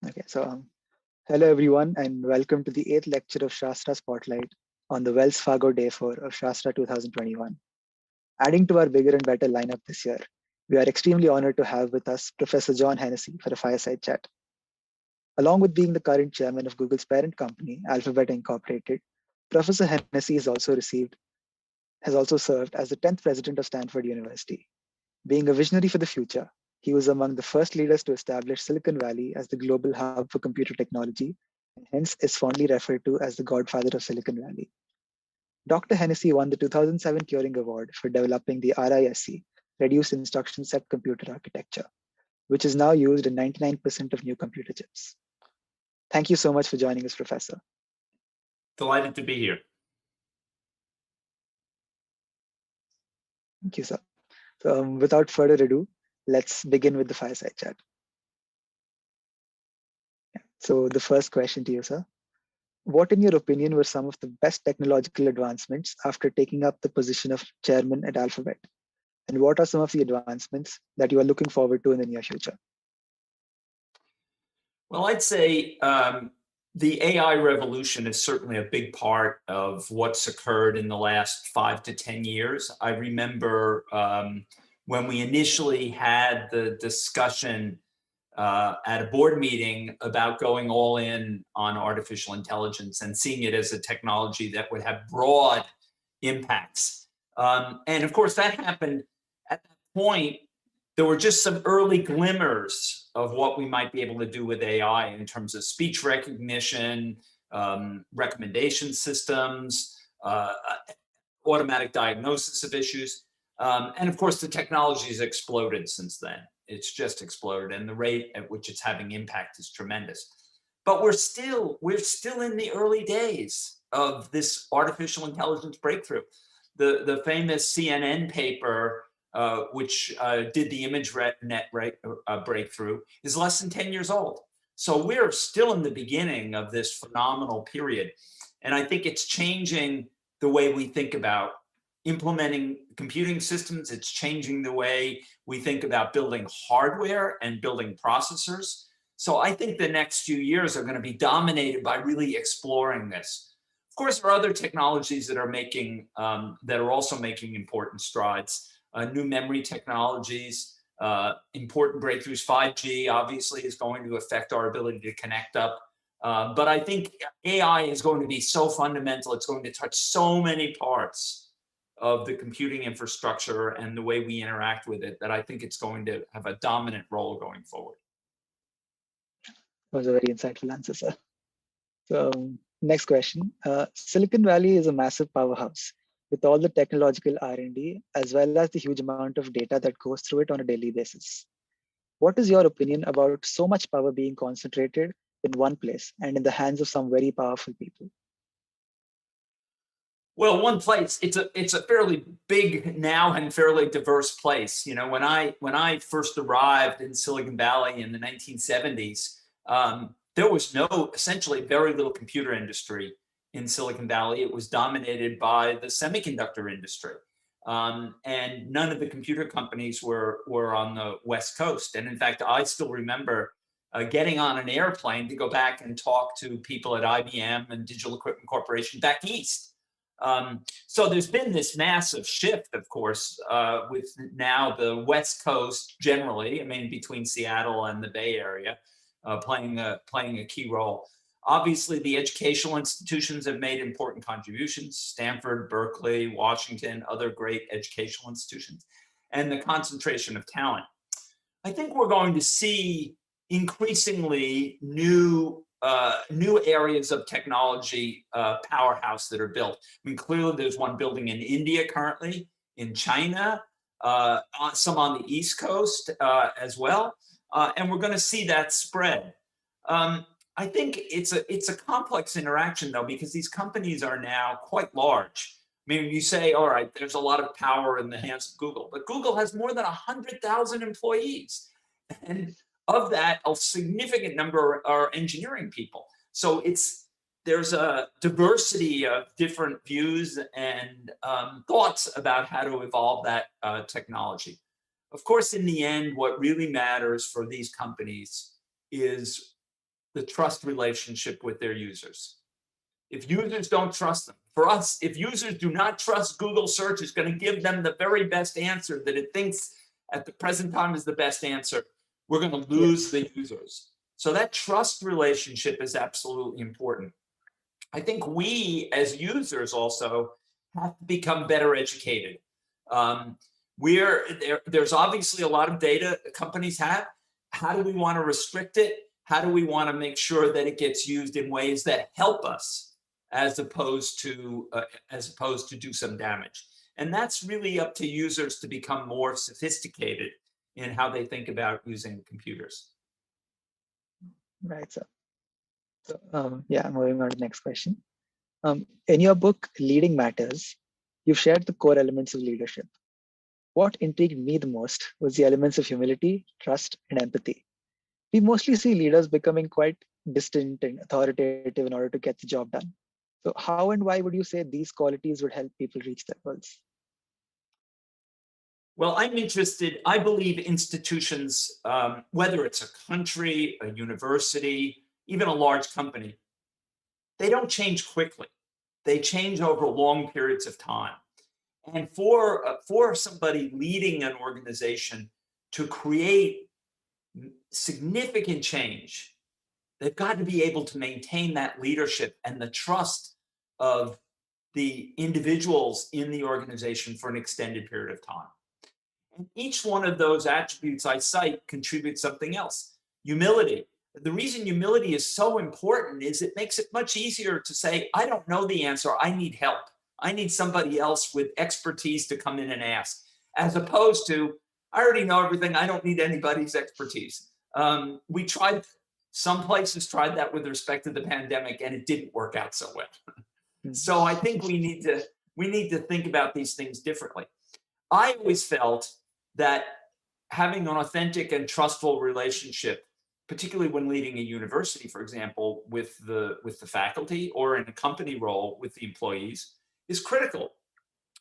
Okay, hello everyone, and welcome to the eighth lecture of Shaastra Spotlight on the Wells Fargo Day 4 of Shaastra 2021. Adding to our bigger and better lineup this year, we are extremely honored to have with us Professor John Hennessy for a fireside chat. Along with being the current chairman of Google's parent company, Alphabet Incorporated, Professor Hennessy has also served as the 10th president of Stanford University. Being a visionary for the future, he was among the first leaders to establish Silicon Valley as the global hub for computer technology, and hence is fondly referred to as the Godfather of Silicon Valley. Dr. Hennessy won the 2007 Turing Award for developing the RISC, Reduced Instruction Set Computer Architecture, which is now used in 99% of new computer chips. Thank you so much for joining us, Professor. Delighted to be here. Thank you, sir. Without further ado, let's begin with the fireside chat. So the first question to you, sir. What, in your opinion, were some of the best technological advancements after taking up the position of chairman at Alphabet? And what are some of the advancements that you are looking forward to in the near future? Well, I'd say the AI revolution is certainly a big part of what's occurred in the last 5 to 10 years. I remember when we initially had the discussion at a board meeting about going all in on artificial intelligence and seeing it as a technology that would have broad impacts. And of course, that happened at that point. There were just some early glimmers of what we might be able to do with AI in terms of speech recognition, recommendation systems, automatic diagnosis of issues. And of course, the technology has exploded since then. It's just exploded, and the rate at which it's having impact is tremendous. But we're still in the early days of this artificial intelligence breakthrough. The famous CNN paper, which did the ImageNet breakthrough, is less than 10 years old. So we're still in the beginning of this phenomenal period. And I think it's changing the way we think about implementing computing systems. It's changing the way we think about building hardware and building processors. So I think the next few years are going to be dominated by really exploring this. Of course, there are other technologies that are also making important strides. New memory technologies, important breakthroughs. 5G obviously is going to affect our ability to connect up. But I think AI is going to be so fundamental. It's going to touch so many parts of the computing infrastructure and the way we interact with it that I think it's going to have a dominant role going forward. That was a very insightful answer, sir. So next question. Silicon Valley is a massive powerhouse with all the technological R&D, as well as the huge amount of data that goes through it on a daily basis. What is your opinion about so much power being concentrated in one place and in the hands of some very powerful people? Well, one place, it's a fairly big now and fairly diverse place. You know, when I first arrived in Silicon Valley in the 1970s, there was essentially very little computer industry in Silicon Valley. It was dominated by the semiconductor industry. And none of the computer companies were on the West Coast. And in fact, I still remember getting on an airplane to go back and talk to people at IBM and Digital Equipment Corporation back east. So there's been this massive shift, of course, with now the West Coast generally, I mean, between Seattle and the Bay Area, playing a key role. Obviously, the educational institutions have made important contributions: Stanford, Berkeley, Washington, other great educational institutions, and the concentration of talent. I think we're going to see increasingly new areas of technology powerhouse that are built. I mean, clearly there's one building in India currently, in China, some on the East Coast as well, and we're going to see that spread. I think it's a complex interaction though, because these companies are now quite large. I mean, you say, all right, there's a lot of power in the hands of Google, but Google has more than 100,000 employees. And of that, a significant number are engineering people. So there's a diversity of different views and thoughts about how to evolve that technology. Of course, in the end, what really matters for these companies is the trust relationship with their users. If users don't trust them, for us, if users do not trust Google search is going to give them the very best answer that it thinks at the present time is the best answer, we're going to lose the users. So that trust relationship is absolutely important. I think we as users also have to become better educated. There's obviously a lot of data companies have. How do we want to restrict it? How do we want to make sure that it gets used in ways that help us as opposed to do some damage? And that's really up to users to become more sophisticated in how they think about using computers. Right, sir. So, yeah, moving on to the next question. In your book, Leading Matters, you've shared the core elements of leadership. What intrigued me the most was the elements of humility, trust, and empathy. We mostly see leaders becoming quite distant and authoritative in order to get the job done. So how and why would you say these qualities would help people reach their goals? Well, I'm interested, I believe institutions, whether it's a country, a university, even a large company, they don't change quickly. They change over long periods of time. And for somebody leading an organization to create significant change, they've got to be able to maintain that leadership and the trust of the individuals in the organization for an extended period of time. And each one of those attributes I cite contributes something else. Humility. The reason humility is so important is it makes it much easier to say, I don't know the answer, I need help. I need somebody else with expertise to come in and ask, as opposed to, I already know everything, I don't need anybody's expertise. Some places tried that with respect to the pandemic and it didn't work out so well. So I think we need to think about these things differently. I always felt that having an authentic and trustful relationship, particularly when leading a university, for example, with the faculty or in a company role with the employees, is critical.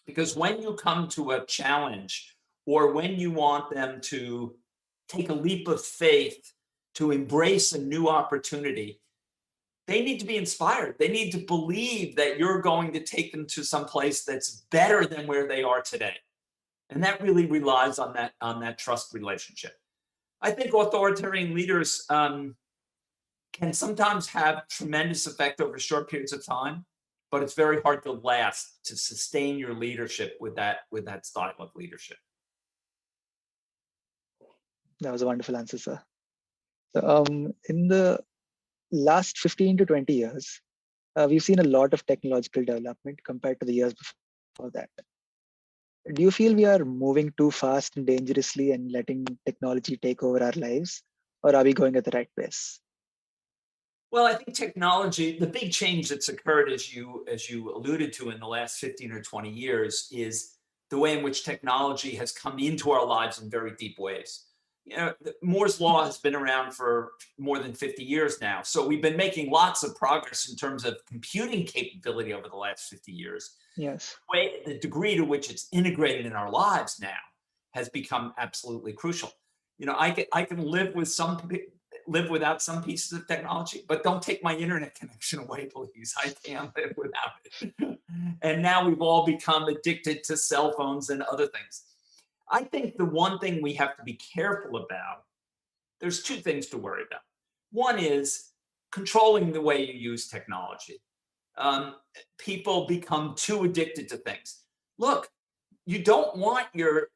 Because when you come to a challenge or when you want them to take a leap of faith to embrace a new opportunity, they need to be inspired. They need to believe that you're going to take them to some place that's better than where they are today. And that really relies on that trust relationship. I think authoritarian leaders can sometimes have tremendous effect over short periods of time, but it's very hard to last, to sustain your leadership with that style of leadership. That was a wonderful answer, sir. So, in the last 15 to 20 years, we've seen a lot of technological development compared to the years before that. Do you feel we are moving too fast and dangerously and letting technology take over our lives, or are we going at the right pace? Well, I think technology, the big change that's occurred, as you alluded to in the last 15 or 20 years, is the way in which technology has come into our lives in very deep ways. You know, Moore's law has been around for more than 50 years now. So we've been making lots of progress in terms of computing capability over the last 50 years. Yes. The degree to which it's integrated in our lives now has become absolutely crucial. You know, I can live without some pieces of technology, but don't take my internet connection away, please. I can't live without it. And now we've all become addicted to cell phones and other things. I think the one thing we have to be careful about, there's two things to worry about. One is controlling the way you use technology. People become too addicted to things. Look, you don't want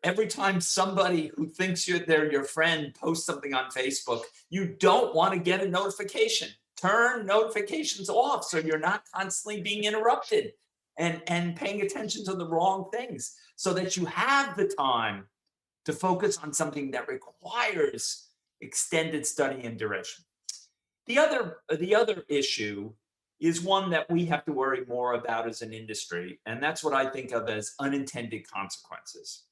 every time somebody who thinks they're your friend posts something on Facebook, you don't want to get a notification. Turn notifications off so you're not constantly being interrupted and paying attention to the wrong things, so that you have the time to focus on something that requires extended study and duration. The other issue is one that we have to worry more about as an industry, and that's what I think of as unintended consequences.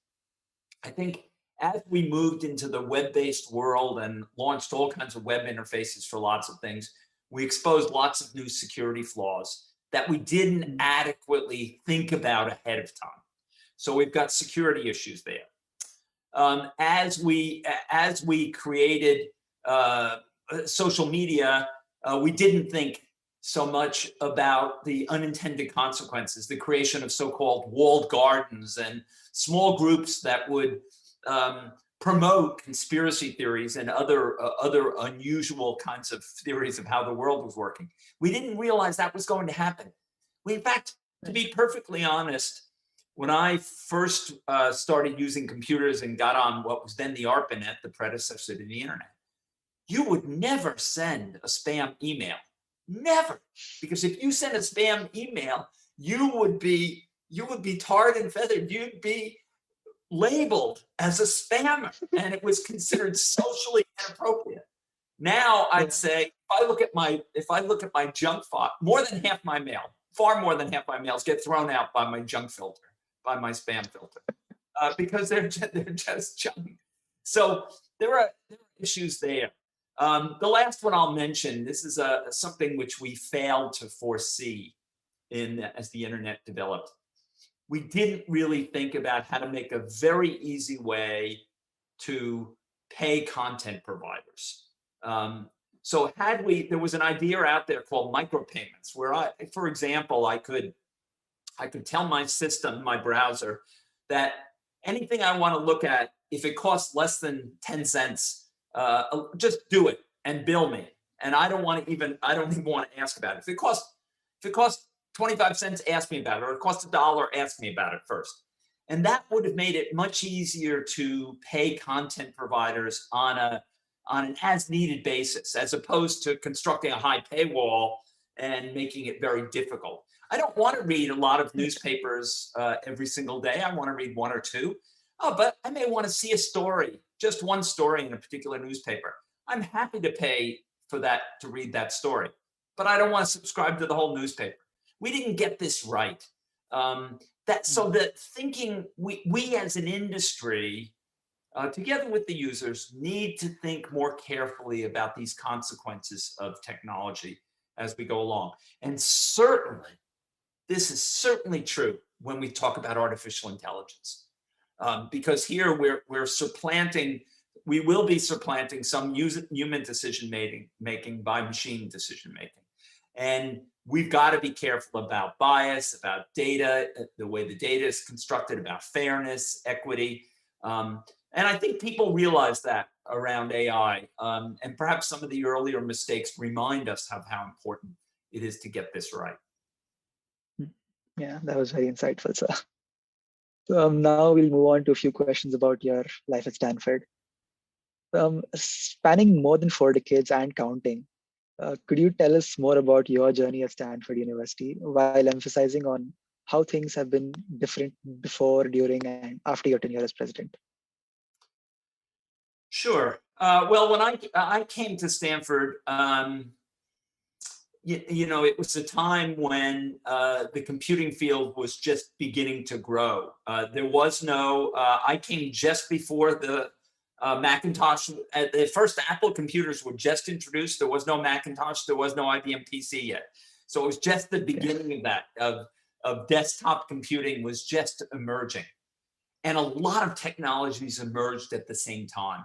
I think as we moved into the web-based world and launched all kinds of web interfaces for lots of things, we exposed lots of new security flaws that we didn't adequately think about ahead of time. So we've got security issues there. As we created social media, We didn't think so much about the unintended consequences, the creation of so-called walled gardens and small groups that would promote conspiracy theories and other unusual kinds of theories of how the world was working. We didn't realize that was going to happen. In fact, to be perfectly honest, when I first started using computers and got on what was then the ARPANET, the predecessor to the internet, you would never send a spam email. Never. Because if you sent a spam email, you would be tarred and feathered. You'd be labeled as a spammer, and it was considered socially inappropriate. Now I'd say if I look at my junk file, far more than half my mails get thrown out by my junk filter, by my spam filter, because they're just junk. So there are issues there. The last one I'll mention, this is something which we failed to foresee as the internet developed. We didn't really think about how to make a very easy way to pay content providers. So there was an idea out there called micropayments, where for example, I could tell my system, my browser, that anything I want to look at, if it costs less than 10 cents, just do it and bill me. And I don't even want to ask about it. If it costs 25 cents, ask me about it, or it costs $1, ask me about it first. And that would have made it much easier to pay content providers on an as-needed basis, as opposed to constructing a high paywall and making it very difficult. I don't want to read a lot of newspapers every single day. I want to read one or two. But I may want to see a story, just one story in a particular newspaper. I'm happy to pay for that, to read that story, but I don't want to subscribe to the whole newspaper. We didn't get this right. So that thinking, we as an industry, together with the users, need to think more carefully about these consequences of technology as we go along. And certainly, this is certainly true when we talk about artificial intelligence, because here we will be supplanting some human decision making by machine decision making. And we've got to be careful about bias, about data, the way the data is constructed, about fairness, equity. And I think people realize that around AI. And perhaps some of the earlier mistakes remind us of how important it is to get this right. Yeah, that was very insightful, sir. So now we'll move on to a few questions about your life at Stanford. Spanning more than 4 decades and counting, could you tell us more about your journey at Stanford University, while emphasizing on how things have been different before, during, and after your tenure as president? Sure. Well, when I came to Stanford, it was a time when the computing field was just beginning to grow. There was no, I came just before the Macintosh. The first Apple computers were just introduced. There was no Macintosh. There was no IBM PC yet. So it was just the beginning of that, of desktop computing was just emerging. And a lot of technologies emerged at the same time.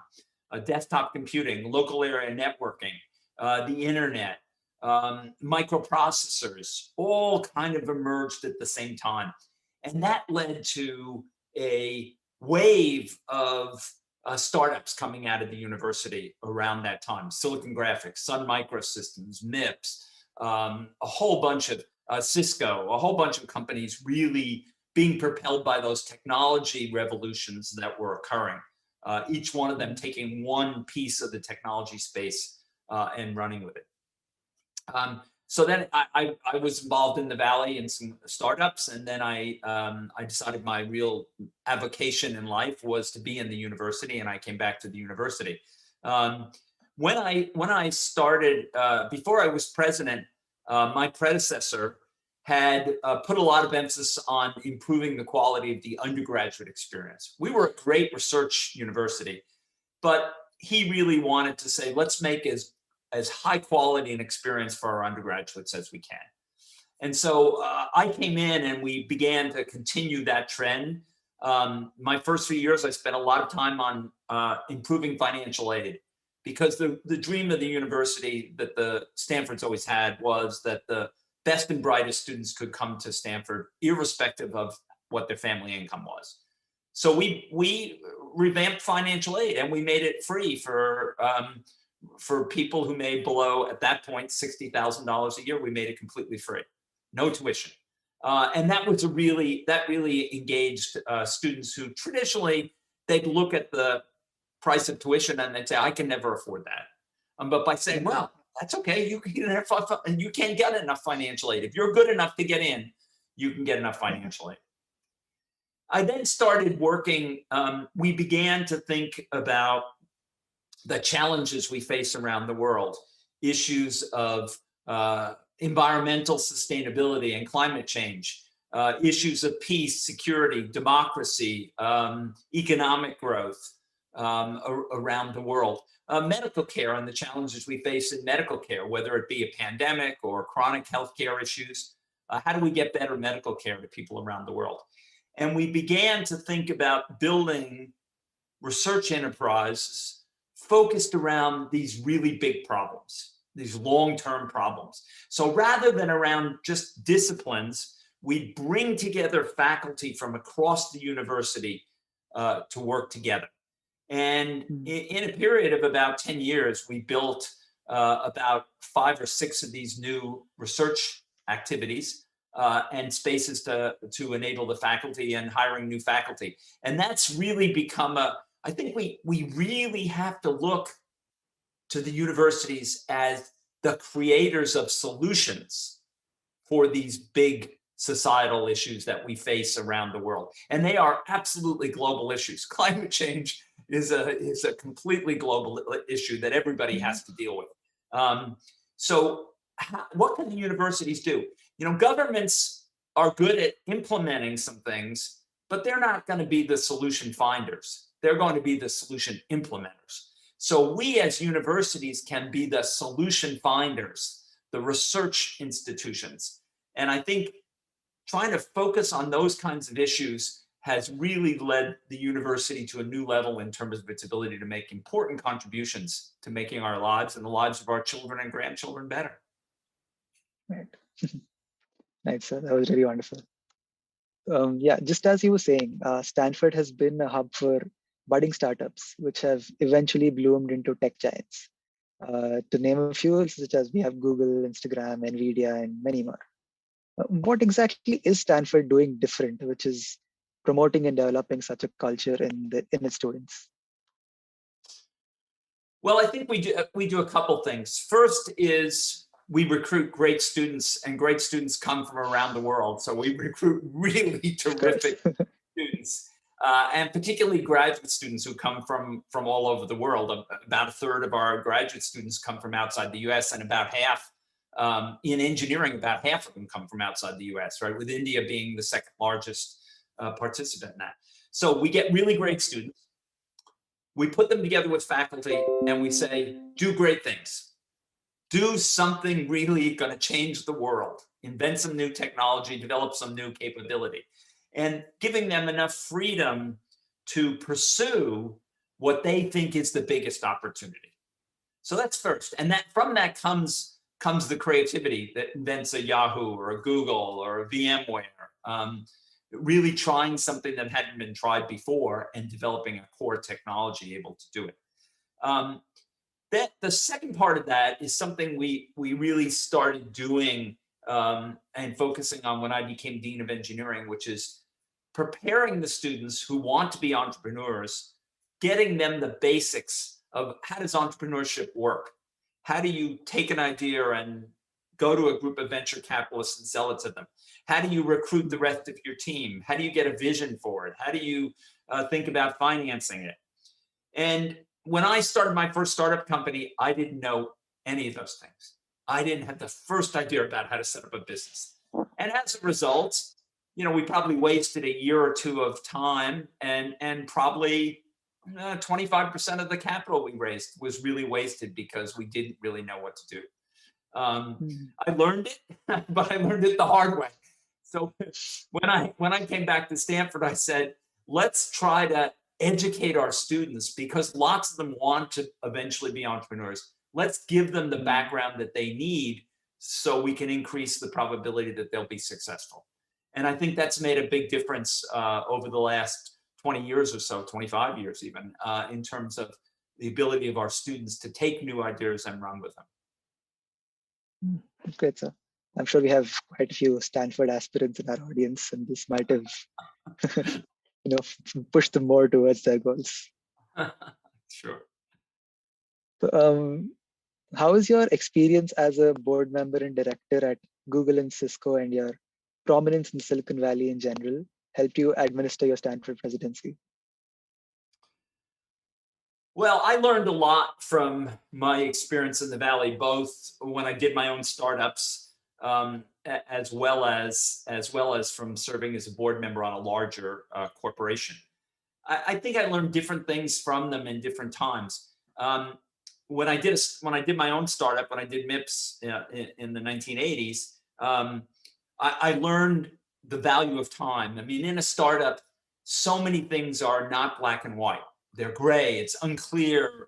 Desktop computing, local area networking, the internet, microprocessors, all kind of emerged at the same time. And that led to a wave of startups coming out of the university around that time. Silicon Graphics, Sun Microsystems, MIPS, a whole bunch of Cisco, a whole bunch of companies really being propelled by those technology revolutions that were occurring. Each one of them taking one piece of the technology space and running with it. So then I was involved in the Valley in some startups, and then I decided my real avocation in life was to be in the university, and I came back to the university. When I started, before I was president, my predecessor had put a lot of emphasis on improving the quality of the undergraduate experience. We were a great research university, but he really wanted to say, let's make as high quality an experience for our undergraduates as we can. And so I came in and we began to continue that trend. My first few years, I spent a lot of time on improving financial aid. because the dream of the university that the Stanford's always had was that the best and brightest students could come to Stanford, irrespective of what their family income was. So we revamped financial aid, and we made it free for people who made below, at that point, $60,000 a year. We made it completely free, no tuition. And that really engaged students who traditionally, they'd look at the price of tuition and they'd say, I can never afford that. But by saying, well, that's okay, you can't get enough financial aid. If you're good enough to get in, you can get enough financial aid. I then started working, we began to think about the challenges we face around the world, issues of environmental sustainability and climate change, issues of peace, security, democracy, economic growth around the world, medical care and the challenges we face in medical care, whether it be a pandemic or chronic healthcare issues. How do we get better medical care to people around the world? And we began to think about building research enterprises focused around these really big problems, these long-term problems. So rather than around just disciplines, we bring together faculty from across the university to work together. And in a period of about 10 years, we built about 5 or 6 of these new research activities and spaces to enable the faculty and hiring new faculty. And that's really become I think we really have to look to the universities as the creators of solutions for these big societal issues that we face around the world. And they are absolutely global issues. Climate change is a completely global issue that everybody has to deal with. So what can the universities do? Governments are good at implementing some things, but they're not going to be the solution finders. They're going to be the solution implementers. So we as universities can be the solution finders, the research institutions. And I think trying to focus on those kinds of issues has really led the university to a new level in terms of its ability to make important contributions to making our lives and the lives of our children and grandchildren better. Right. Right, sir. That was really wonderful. Yeah, just as you were saying, Stanford has been a hub for budding startups, which have eventually bloomed into tech giants. To name a few, such as we have Google, Instagram, NVIDIA, and many more. What exactly is Stanford doing different, which is promoting and developing such a culture in its students? Well, I think we do a couple things. First is we recruit great students, and great students come from around the world. So we recruit really terrific students, and particularly graduate students who come from all over the world. About a third of our graduate students come from outside the US, and about half in engineering, about half of them come from outside the US, right? With India being the second largest participant in that. So we get really great students. We put them together with faculty and we say, do great things. Do something really going to change the world. Invent some new technology, develop some new capability. And giving them enough freedom to pursue what they think is the biggest opportunity. So that's first. And from that comes the creativity that invents a Yahoo or a Google or a VMware. Really trying something that hadn't been tried before and developing a core technology able to do it. The second part of that is something we really started doing and focusing on when I became Dean of Engineering, which is preparing the students who want to be entrepreneurs, getting them the basics of how does entrepreneurship work? How do you take an idea and go to a group of venture capitalists and sell it to them? How do you recruit the rest of your team? How do you get a vision for it? How do you think about financing it? And when I started my first startup company, I didn't know any of those things. I didn't have the first idea about how to set up a business. And as a result, we probably wasted a year or two of time, and probably 25% of the capital we raised was really wasted because we didn't really know what to do. I learned it, but I learned it the hard way. So when I came back to Stanford, I said, let's try to educate our students, because lots of them want to eventually be entrepreneurs. Let's give them the background that they need so we can increase the probability that they'll be successful. And I think that's made a big difference over the last 20 years or so, 25 years even, in terms of the ability of our students to take new ideas and run with them. That's great, sir. I'm sure we have quite a few Stanford aspirants in our audience, and this might have, pushed them more towards their goals. Sure. So, how is your experience as a board member and director at Google and Cisco, and your prominence in Silicon Valley in general helped you administer your Stanford presidency? Well, I learned a lot from my experience in the Valley, both when I did my own startups, as well as from serving as a board member on a larger corporation. I think I learned different things from them in different times. When I did my own startup, when I did MIPS in the 1980s, I learned the value of time. I mean, in a startup, so many things are not black and white. They're gray, it's unclear.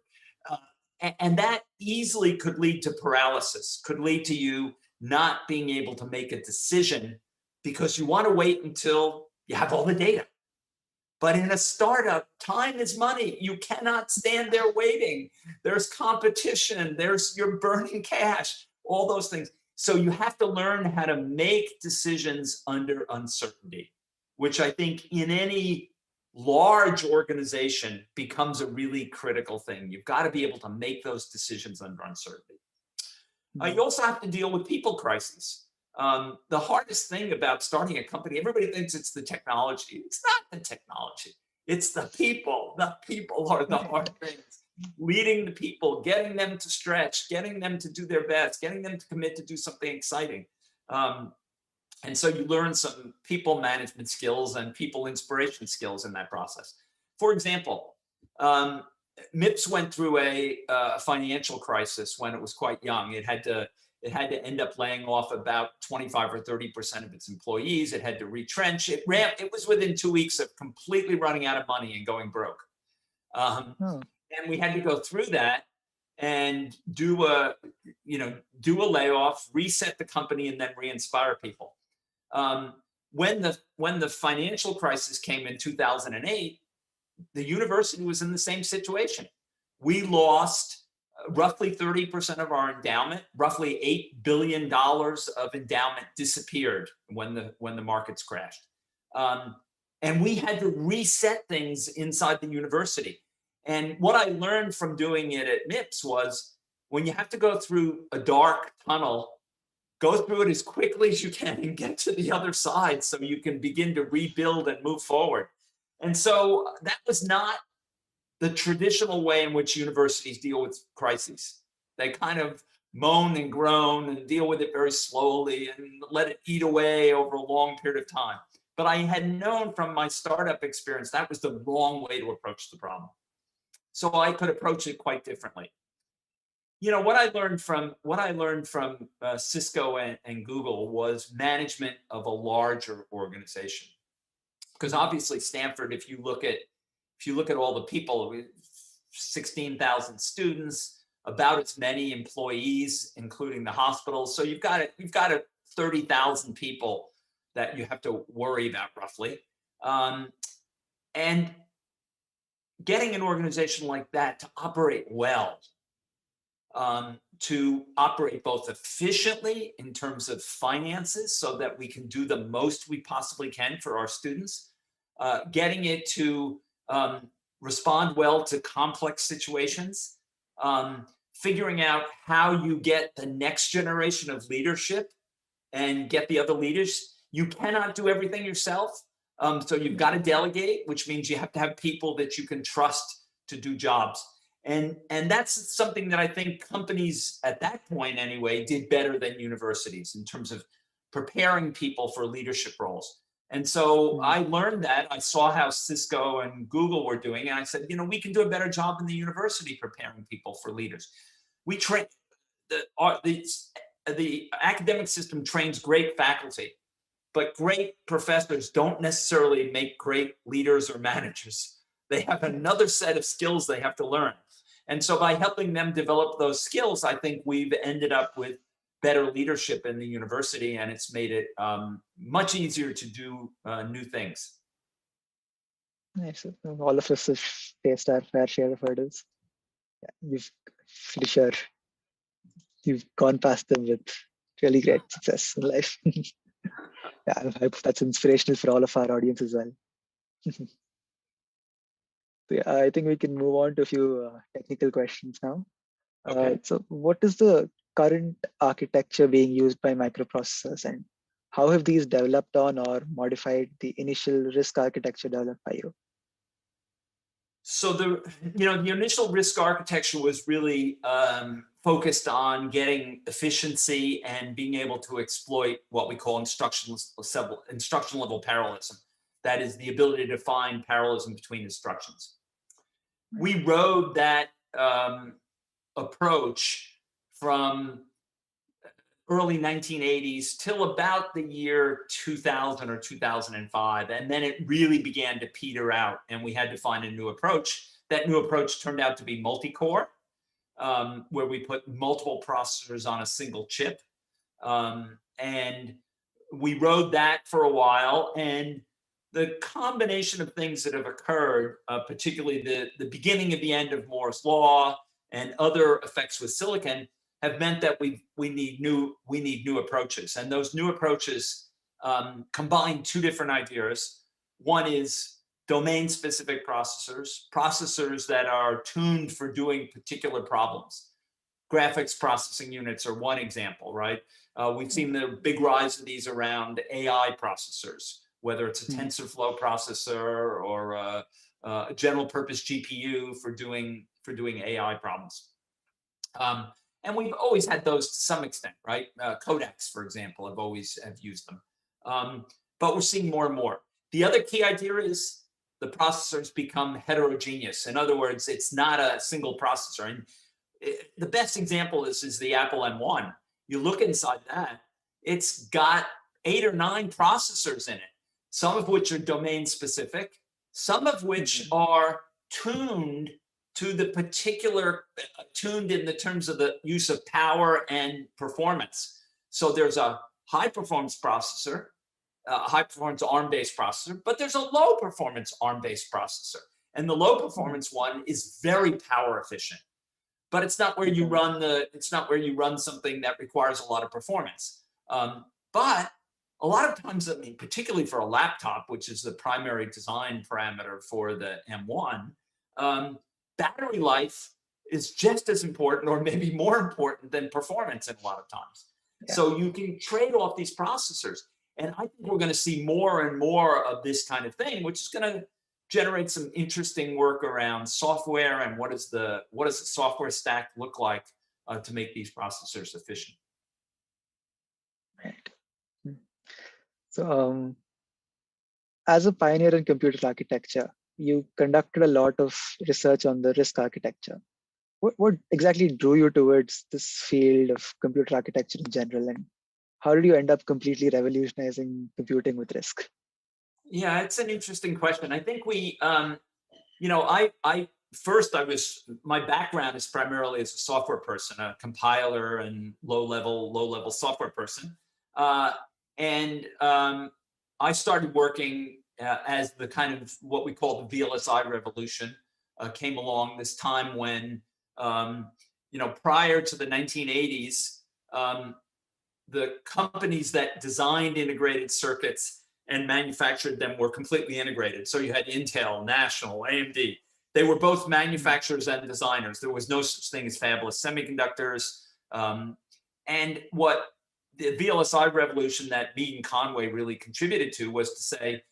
And that easily could lead to paralysis, could lead to you not being able to make a decision because you want to wait until you have all the data. But in a startup, time is money. You cannot stand there waiting. There's competition, you're burning cash, all those things. So you have to learn how to make decisions under uncertainty, which I think in any large organization becomes a really critical thing. You've got to be able to make those decisions under uncertainty. You also have to deal with people crises. The hardest thing about starting a company, everybody thinks it's the technology. It's not the technology. It's the people. The people are the hard things. Leading the people, getting them to stretch, getting them to do their best, getting them to commit to do something exciting. And so you learn some people management skills and people inspiration skills in that process. For example, MIPS went through a financial crisis when it was quite young. It had to end up laying off about 25 or 30% of its employees. It had to retrench. It was within 2 weeks of completely running out of money and going broke. And we had to go through that and do a layoff, reset the company, and then re-inspire people. When the financial crisis came in 2008, the university was in the same situation. We lost roughly 30% of our endowment. Roughly $8 billion of endowment disappeared when the markets crashed. And we had to reset things inside the university. And what I learned from doing it at MIPS was, when you have to go through a dark tunnel, go through it as quickly as you can and get to the other side so you can begin to rebuild and move forward. And so that was not the traditional way in which universities deal with crises. They kind of moan and groan and deal with it very slowly and let it eat away over a long period of time. But I had known from my startup experience that was the wrong way to approach the problem. So I could approach it quite differently. What I learned from Cisco and Google was management of a larger organization. Because obviously Stanford, if you look at all the people, 16,000 students, about as many employees, including the hospitals. So you've got 30,000 people that you have to worry about roughly. And getting an organization like that to operate well, to operate both efficiently in terms of finances so that we can do the most we possibly can for our students, getting it to respond well to complex situations, figuring out how you get the next generation of leadership and get the other leaders. You cannot do everything yourself. So you've got to delegate, which means you have to have people that you can trust to do jobs. And that's something that I think companies at that point anyway did better than universities in terms of preparing people for leadership roles. And so I learned that. I saw how Cisco and Google were doing, and I said, we can do a better job in the university preparing people for leaders. We train the academic system trains great faculty, but great professors don't necessarily make great leaders or managers. They have another set of skills they have to learn. And so by helping them develop those skills, I think we've ended up with better leadership in the university, and it's made it much easier to do new things. Nice. All of us have faced our fair share of hurdles. Yeah, you've pretty sure you've gone past them with really great success in life. Yeah, I hope that's inspirational for all of our audience as well. So yeah, I think we can move on to a few technical questions now. Okay. So what is the current architecture being used by microprocessors, and how have these developed on or modified the initial RISC architecture developed by you? So the initial RISC architecture was really focused on getting efficiency and being able to exploit what we call instruction level parallelism. That is the ability to find parallelism between instructions. We rode that approach from early 1980s till about the year 2000 or 2005. And then it really began to peter out, and we had to find a new approach. That new approach turned out to be multi-core, where we put multiple processors on a single chip. And we rode that for a while. And the combination of things that have occurred, particularly the beginning of the end of Moore's law and other effects with silicon, have meant that we need new approaches. And those new approaches combine two different ideas. One is domain-specific processors that are tuned for doing particular problems. Graphics processing units are one example, right? We've seen the big rise of these around AI processors, whether it's a TensorFlow processor or a general purpose GPU for doing AI problems. And we've always had those to some extent, right? Codecs, for example, have used them. But we're seeing more and more. The other key idea is the processors become heterogeneous. In other words, it's not a single processor. And the best example is the Apple M1. You look inside that, it's got 8 or 9 processors in it, some of which are domain specific, some of which are tuned to the particular, tuned in the terms of the use of power and performance. So there's a high performance processor, a high performance ARM-based processor, but there's a low performance ARM-based processor. And the low performance one is very power efficient, but it's not where you run something that requires a lot of performance. But a lot of times, I mean, particularly for a laptop, which is the primary design parameter for the M1, battery life is just as important, or maybe more important, than performance in a lot of times. Yeah. So you can trade off these processors. And I think we're going to see more and more of this kind of thing, which is going to generate some interesting work around software and what does the software stack look like to make these processors efficient. Right. So as a pioneer in computer architecture, you conducted a lot of research on the RISC architecture. What exactly drew you towards this field of computer architecture in general, and how did you end up completely revolutionizing computing with RISC? Yeah, it's an interesting question. I think my background is primarily as a software person, a compiler and low-level software person. And I started working as the kind of what we call the VLSI revolution came along, this time when, prior to the 1980s, the companies that designed integrated circuits and manufactured them were completely integrated. So you had Intel, National, AMD. They were both manufacturers and designers. There was no such thing as fabless semiconductors. And what the VLSI revolution that Mead and Conway really contributed to was to say,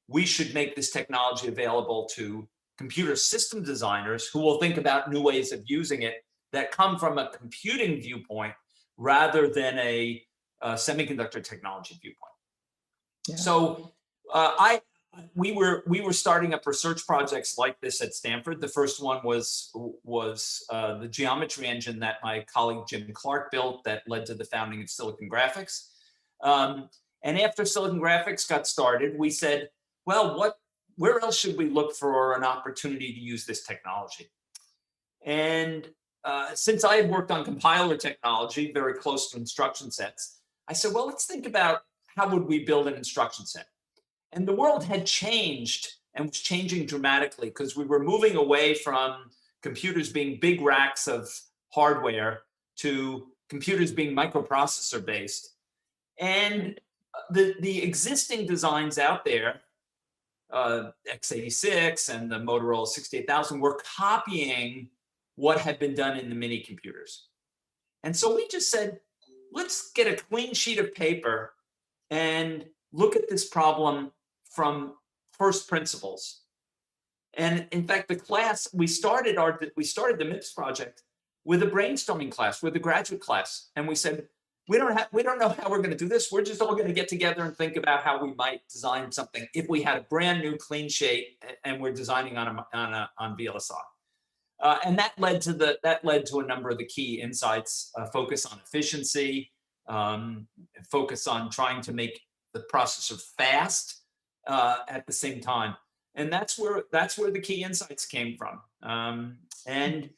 we should make this technology available to computer system designers who will think about new ways of using it that come from a computing viewpoint rather than a semiconductor technology viewpoint. Yeah. So we were starting up research projects like this at Stanford. The first one was the geometry engine that my colleague Jim Clark built that led to the founding of Silicon Graphics. And after Silicon Graphics got started, we said, well, where else should we look for an opportunity to use this technology? And since I had worked on compiler technology, very close to instruction sets, I said, well, let's think about how would we build an instruction set? And the world had changed and was changing dramatically because we were moving away from computers being big racks of hardware to computers being microprocessor based. And the existing designs out there, x86 and the Motorola 68000, were copying what had been done in the mini computers. And so we just said, let's get a clean sheet of paper and look at this problem from first principles. And in fact, the class, we started the MIPS project with a brainstorming class, with a graduate class. And we said, we don't know how we're going to do this. We're just all going to get together and think about how we might design something if we had a brand new clean sheet and we're designing on VLSI. And that led to a number of the key insights: focus on efficiency, focus on trying to make the processor fast at the same time, and that's where the key insights came from. And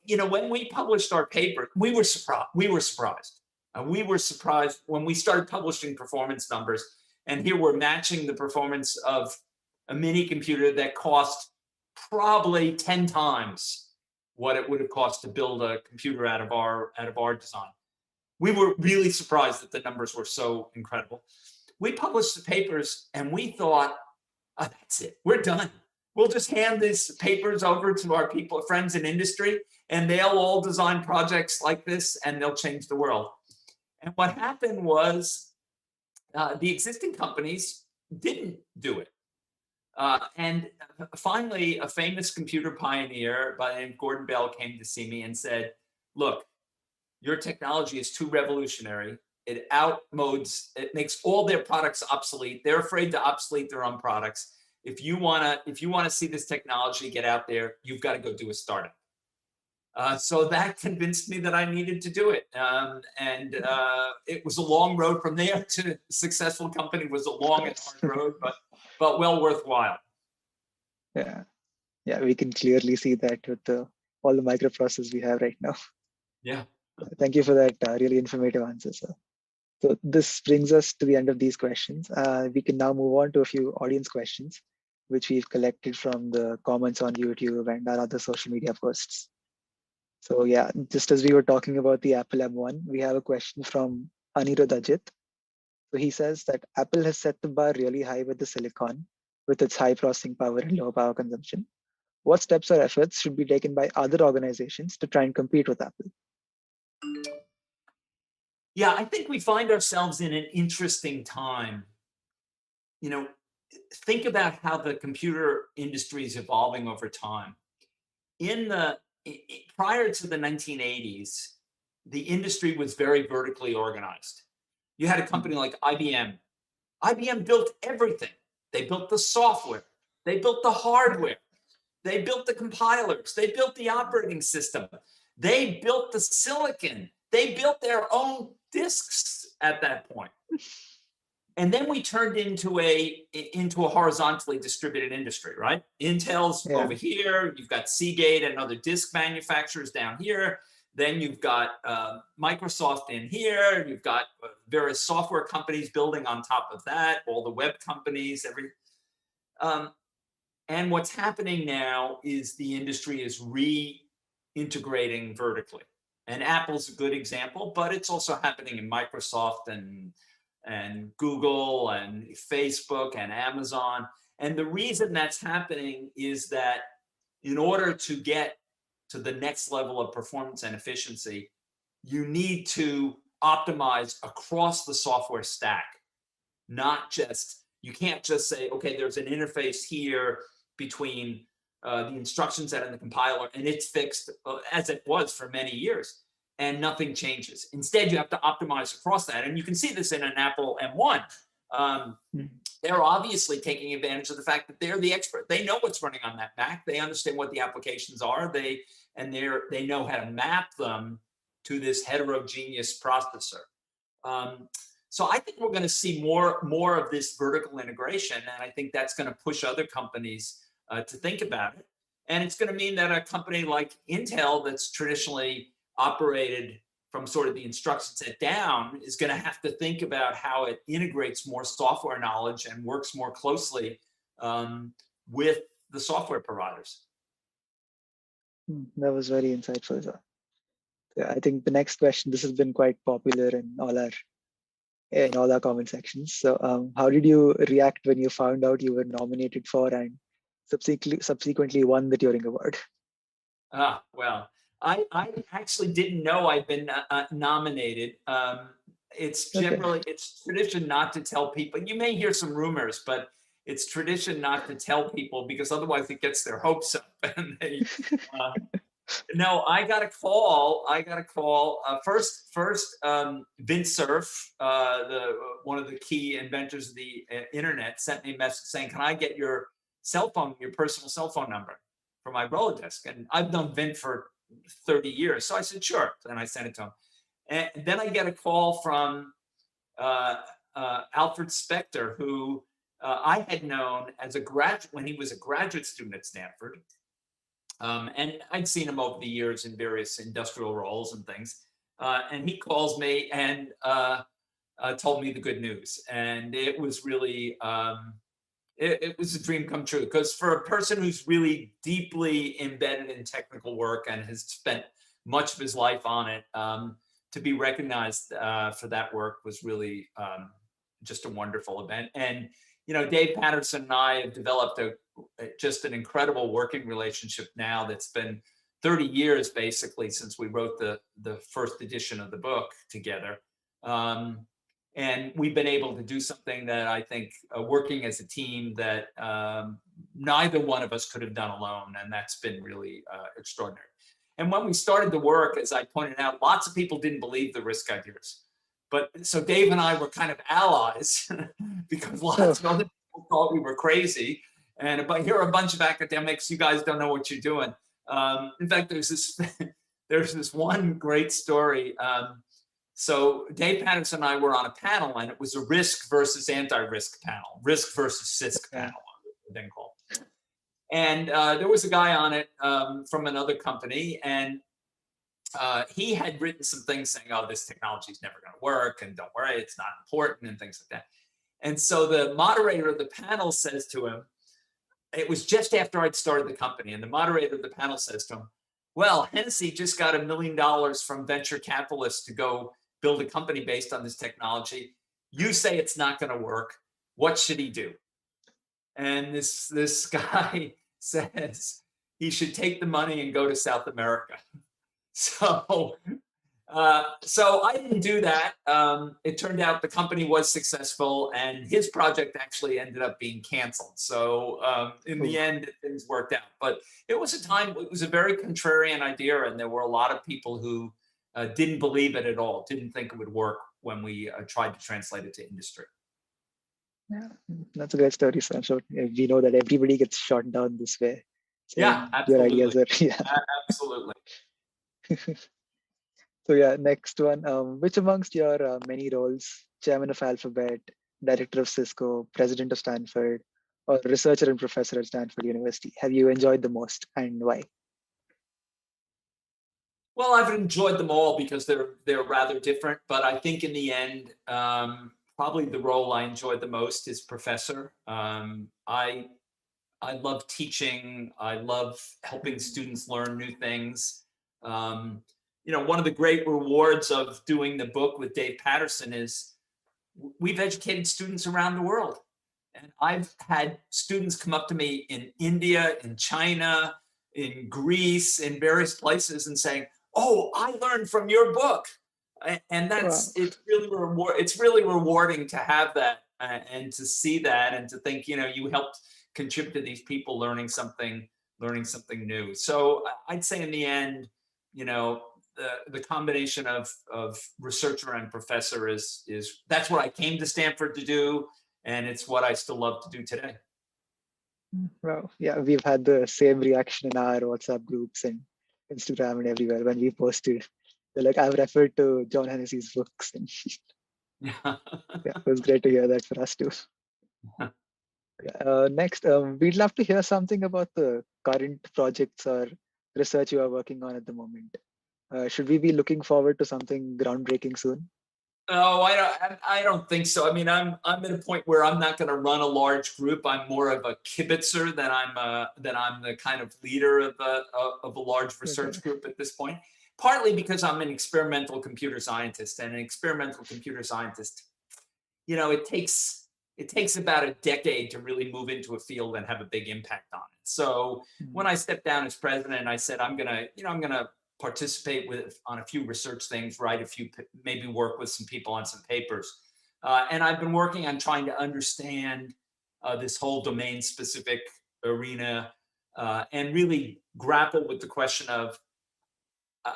when we published our paper, we were surprised. We were surprised when we started publishing performance numbers, and here we're matching the performance of a mini computer that cost probably 10 times what it would have cost to build a computer out of our design. We were really surprised that the numbers were so incredible. We published the papers and we thought, oh, that's it, we're done. We'll just hand these papers over to our friends in industry, and they'll all design projects like this and they'll change the world. And what happened was the existing companies didn't do it. And finally, a famous computer pioneer by the name of Gordon Bell came to see me and said, look, your technology is too revolutionary. It makes all their products obsolete. They're afraid to obsolete their own products. If you want to see this technology get out there, you've got to go do a startup. So that convinced me that I needed to do it. And it was a long road from there to a successful company. It was a long and hard road, but well worthwhile. Yeah, we can clearly see that with all the microprocessors we have right now. Yeah. Thank you for that really informative answer, sir. So this brings us to the end of these questions. We can now move on to a few audience questions, which we've collected from the comments on YouTube and our other social media posts. So yeah, just as we were talking about the Apple M1, we have a question from Anirudh Ajit. So he says that Apple has set the bar really high with the silicon, with its high processing power and low power consumption. What steps or efforts should be taken by other organizations to try and compete with Apple? Yeah, I think we find ourselves in an interesting time. Think about how the computer industry is evolving over time. Prior to the 1980s, the industry was very vertically organized. You had a company like IBM. IBM built everything. They built the software. They built the hardware. They built the compilers. They built the operating system. They built the silicon. They built their own disks at that point. And then we turned into a horizontally distributed industry, right? Intel's over here. You've got Seagate and other disk manufacturers down here. Then you've got Microsoft in here. You've got various software companies building on top of that, all the web companies, and what's happening now is the industry is reintegrating vertically. And Apple's a good example, but it's also happening in Microsoft and Google and Facebook and Amazon. And the reason that's happening is that in order to get to the next level of performance and efficiency, you need to optimize across the software stack. You can't just say, okay, there's an interface here between the instruction set and the compiler, and it's fixed as it was for many years, and nothing changes. Instead, you have to optimize across that. And you can see this in an Apple M1. They're obviously taking advantage of the fact that they're the expert. They know what's running on that Mac. They understand what the applications are. They know how to map them to this heterogeneous processor. So I think we're going to see more of this vertical integration, and I think that's going to push other companies to think about it. And it's going to mean that a company like Intel, that's traditionally operated from sort of the instruction set down, is going to have to think about how it integrates more software knowledge and works more closely with the software providers. That was very insightful, sir. Yeah, I think the next question, this has been quite popular in all our comment sections. So how did you react when you found out you were nominated for and subsequently won the Turing Award? Well, I actually didn't know I'd been nominated. It's tradition not to tell people. You may hear some rumors, but it's tradition not to tell people because otherwise it gets their hopes up. And they, no, I got a call. First, Vint Cerf, one of the key inventors of the internet, sent me a message saying, "Can I get your cell phone, your personal cell phone number for my Rolodex?" And I've known Vint for 30 years, so I said, "Sure," and I sent it to him. And then I get a call from Alfred Spector, who I had known as a graduate when he was a graduate student at Stanford. And I'd seen him over the years in various industrial roles and things. And he calls me and told me the good news. And it was really, it was a dream come true. Because for a person who's really deeply embedded in technical work and has spent much of his life on it, to be recognized for that work was really just a wonderful event. And, you know, Dave Patterson and I have developed just an incredible working relationship now that's been 30 years basically since we wrote the first edition of the book together. And we've been able to do something that I think working as a team that neither one of us could have done alone. And that's been really extraordinary. And when we started the work, as I pointed out, lots of people didn't believe the RISC ideas. But so Dave and I were kind of allies because lots of other people thought we were crazy. But here are a bunch of academics. You guys don't know what you're doing. In fact, there's this one great story. So Dave Patterson and I were on a panel, and it was a RISC versus anti-RISC panel, RISC versus CISC panel, then called. And there was a guy on it from another company, and he had written some things saying, "Oh, this technology is never going to work, and don't worry, it's not important," and things like that. And so the moderator of the panel says to him, it was just after I'd started the company, and the moderator of the panel says to him, "Well, Hennessy just got $1 million from venture capitalists to go build a company based on this technology. You say it's not going to work. What should he do?" And this guy says he should take the money and go to South America. So I didn't do that. It turned out the company was successful, and his project actually ended up being canceled. So in the end, things worked out. But it was a very contrarian idea, and there were a lot of people who didn't believe it at all, didn't think it would work when we tried to translate it to industry. Yeah, that's a great story, Sam. So we know that everybody gets shot down this way. So yeah, absolutely. Your ideas are, absolutely. So yeah, next one. Which amongst your many roles, chairman of Alphabet, director of Cisco, president of Stanford, or researcher and professor at Stanford University, have you enjoyed the most, and why? Well, I've enjoyed them all because they're rather different. But I think in the end, probably the role I enjoyed the most is professor. I love teaching. I love helping students learn new things. You know, one of the great rewards of doing the book with Dave Patterson is we've educated students around the world. And I've had students come up to me in India, in China, in Greece, in various places and saying, "Oh, I learned from your book." And that's, it's really rewarding to have that and to see that and to think, you know, you helped contribute to these people learning something new. So I'd say in the end, you know, the combination of researcher and professor is that's what I came to Stanford to do, and it's what I still love to do today. Well, yeah, we've had the same reaction in our WhatsApp groups and Instagram and everywhere when we posted. They're like, "I've referred to John Hennessy's books." And Yeah. Yeah, it was great to hear that for us too. Next, we'd love to hear something about the current projects or research you are working on at the moment. Should we be looking forward to something groundbreaking soon? Oh, I don't think so. I mean, I'm at a point where I'm not going to run a large group. I'm more of a kibitzer than I'm the kind of leader of a large Okay. research group at this point. Partly because I'm an experimental computer scientist, and an experimental computer scientist, it takes about a decade to really move into a field and have a big impact on it. So when Mm, I stepped down as president, I said I'm gonna participate on a few research things, write a few, maybe work with some people on some papers, and I've been working on trying to understand this whole domain specific arena, and really grapple with the question of uh,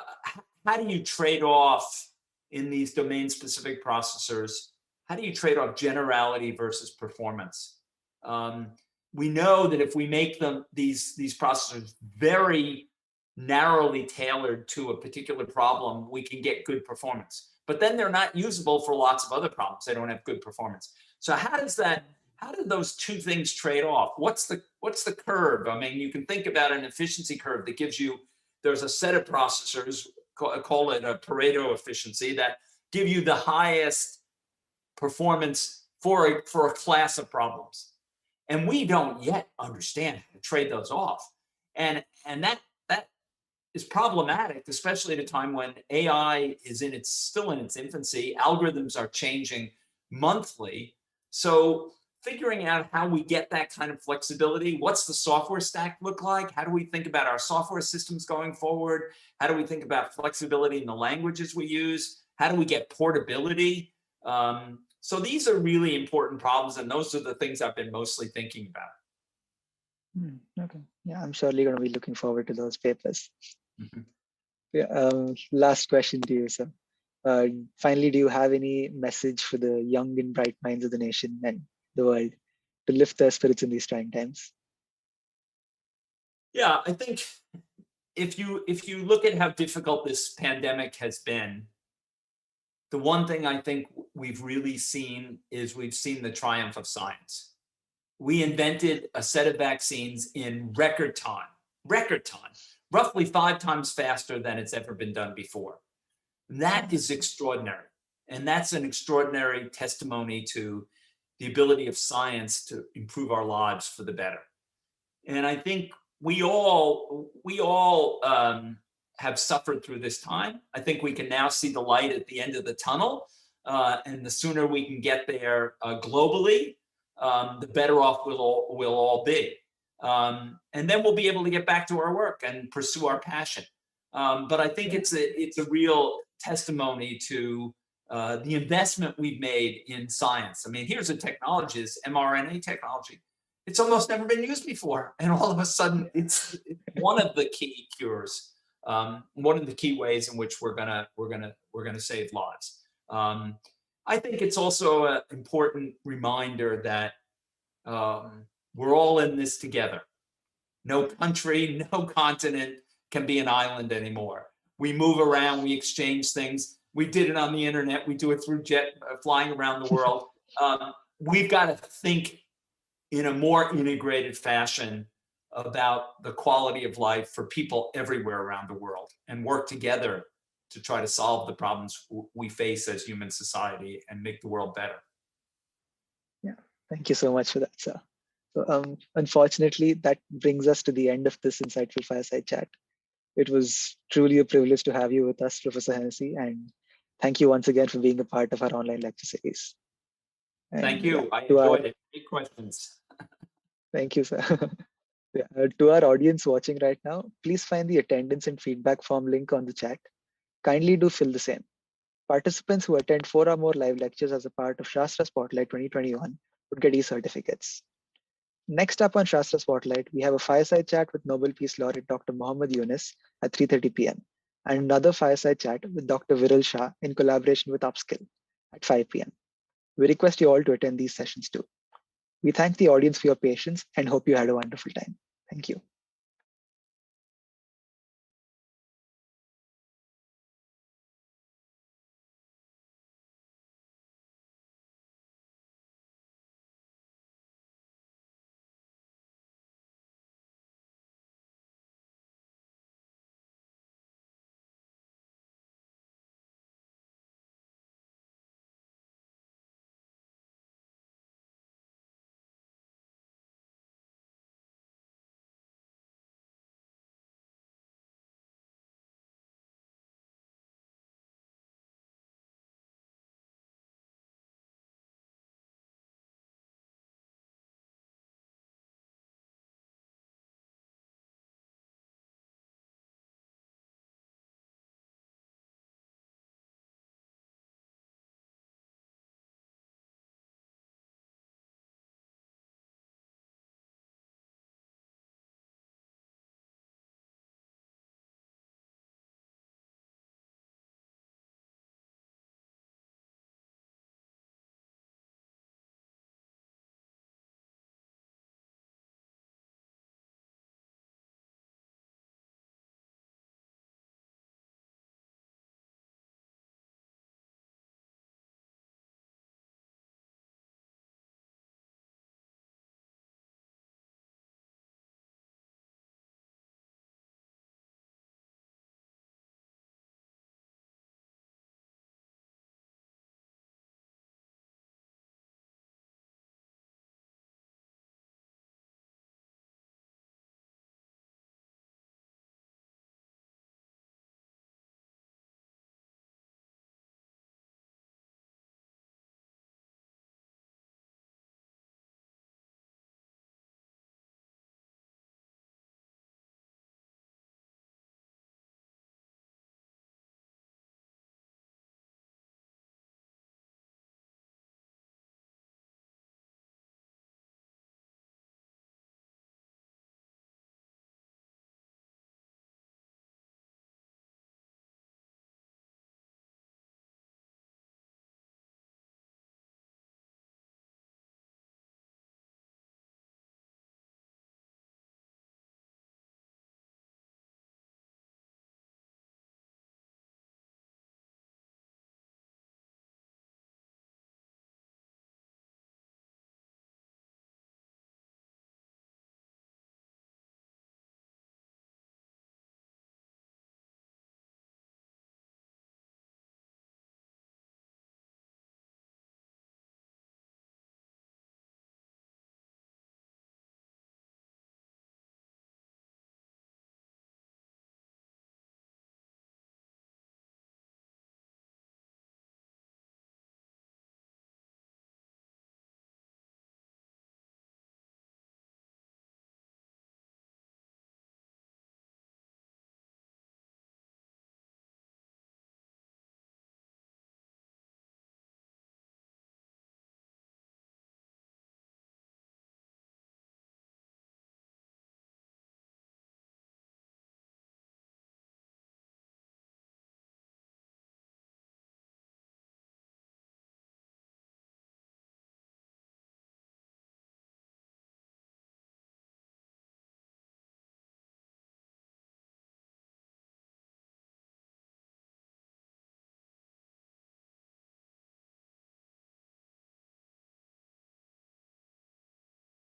how do you trade off in these domain specific processors? How do you trade off generality versus performance? Um, we know that if we make these processors very narrowly tailored to a particular problem, we can get good performance. But then they're not usable for lots of other problems. They don't have good performance. So how do those two things trade off? What's the curve? I mean, you can think about an efficiency curve that gives you, there's a set of processors, call it a Pareto efficiency, that give you the highest performance for a class of problems. And we don't yet understand how to trade those off. And that is problematic, especially at a time when AI is still in its infancy. Algorithms are changing monthly. So figuring out how we get that kind of flexibility, what's the software stack look like? How do we think about our software systems going forward? How do we think about flexibility in the languages we use? How do we get portability? So these are really important problems, and those are the things I've been mostly thinking about. okay. Yeah, I'm surely going to be looking forward to those papers. Mhm. Yeah, last question to you, sir. Uh, Finally, do you have any message for the young and bright minds of the nation and the world to lift their spirits in these trying times? Yeah, I think if you look at how difficult this pandemic has been, the one thing I think we've really seen is we've seen the triumph of science. We invented a set of vaccines in record time, roughly 5 times faster than it's ever been done before. That is extraordinary. And that's an extraordinary testimony to the ability of science to improve our lives for the better. And I think we all have suffered through this time. I think we can now see the light at the end of the tunnel, and the sooner we can get there globally, the better off we'll all be. And then we'll be able to get back to our work and pursue our passion. But I think Yeah. it's a real testimony to the investment we've made in science. I mean, here's a technology, this mRNA technology. It's almost never been used before, and all of a sudden, it's one of the key cures, one of the key ways in which we're gonna save lives. Um, I think it's also an important reminder that we're all in this together. No country, no continent can be an island anymore. We move around, we exchange things. We did it on the internet. We do it through jet flying around the world. We've got to think in a more integrated fashion about the quality of life for people everywhere around the world, and work together to try to solve the problems we face as human society and make the world better. Yeah, thank you so much for that, sir. So, unfortunately, that brings us to the end of this insightful fireside chat. It was truly a privilege to have you with us, Professor Hennessy, and thank you once again for being a part of our online lecture series. Thank And yeah, you. I to our enjoyed it. Great questions. thank you, sir. Yeah, to our audience watching right now, please find the attendance and feedback form link on the chat. Kindly do fill the same. Participants who attend 4 or more live lectures as a part of Shaastra Spotlight 2021 would get e-certificates. Next up on Shaastra Spotlight, we have a fireside chat with Nobel Peace Laureate Dr. Mohammad Yunus at 3:30 p.m. and another fireside chat with Dr. Viral Shah in collaboration with Upskill at 5 p.m. We request you all to attend these sessions too. We thank the audience for your patience and hope you had a wonderful time. Thank you.